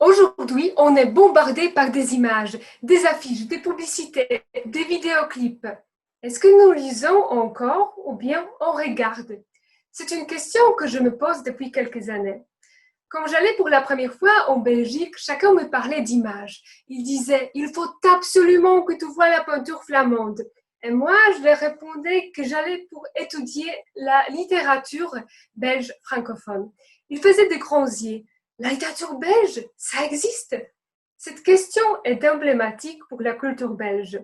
Aujourd'hui, on est bombardé par des images, des affiches, des publicités, des vidéoclips. Est-ce que nous lisons encore ou bien on regarde? C'est une question que je me pose depuis quelques années. Quand j'allais pour la première fois en Belgique, chacun me parlait d'images. Il disait, il faut absolument que tu vois la peinture flamande. Et moi, je leur répondais que j'allais pour étudier la littérature belge francophone. Ils faisaient des grands yeux. La littérature belge, ça existe. Cette question est emblématique pour la culture belge.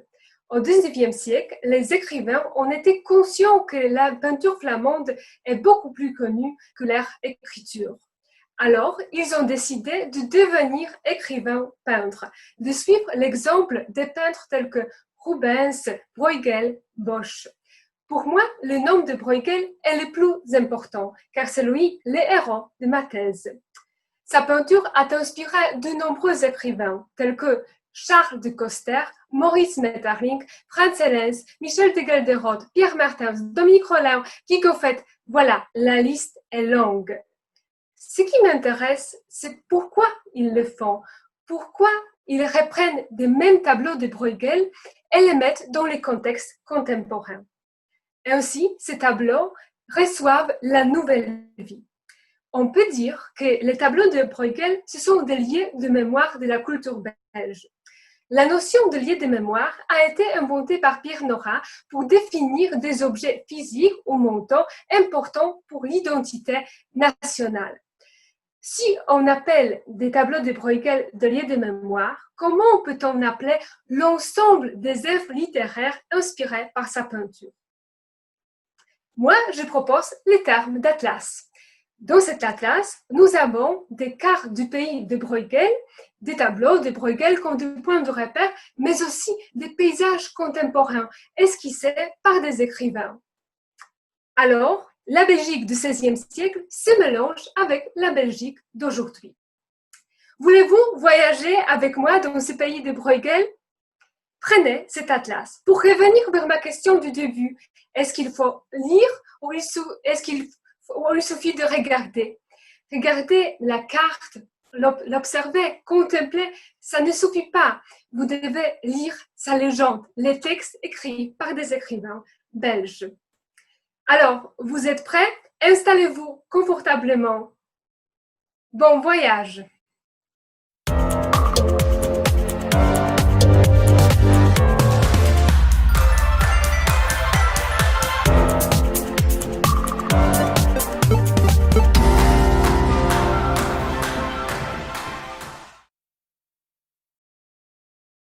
Au XIXe siècle, les écrivains ont été conscients que la peinture flamande est beaucoup plus connue que leur écriture. Alors, ils ont décidé de devenir écrivains peintres, de suivre l'exemple des peintres tels que Rubens, Bruegel, Bosch. Pour moi, le nom de Bruegel est le plus important, car c'est lui le héros de ma thèse. Sa peinture a inspiré de nombreux écrivains, tels que Charles de Coster, Maurice Maeterlinck, Franz Hellens, Michel de Gelderode, Pierre Martens, Dominique Rollin, Guy Goffet. Voilà, la liste est longue. Ce qui m'intéresse, c'est pourquoi ils le font, pourquoi ils reprennent les mêmes tableaux de Bruegel et les mettent dans les contextes contemporains. Et aussi, ces tableaux reçoivent la nouvelle vie. On peut dire que les tableaux de Bruegel, ce sont des lieux de mémoire de la culture belge. La notion de lieu de mémoire a été inventée par Pierre Nora pour définir des objets physiques ou mentaux importants pour l'identité nationale. Si on appelle des tableaux de Bruegel des lieux de mémoire, comment peut-on appeler l'ensemble des œuvres littéraires inspirées par sa peinture? Moi, je propose les termes d'atlas. Dans cet atlas, nous avons des cartes du pays de Bruegel, des tableaux de Bruegel comme des points de repère, mais aussi des paysages contemporains esquissés par des écrivains. Alors, la Belgique du XVIe siècle se mélange avec la Belgique d'aujourd'hui. Voulez-vous voyager avec moi dans ce pays de Bruegel? Prenez cet atlas. Pour revenir vers ma question du début, est-ce qu'il faut lire ou est-ce qu'il suffit de regarder? Regarder la carte, l'observer, contempler, ça ne suffit pas. Vous devez lire sa légende, les textes écrits par des écrivains belges. Alors, vous êtes prêts? Installez-vous confortablement. Bon voyage!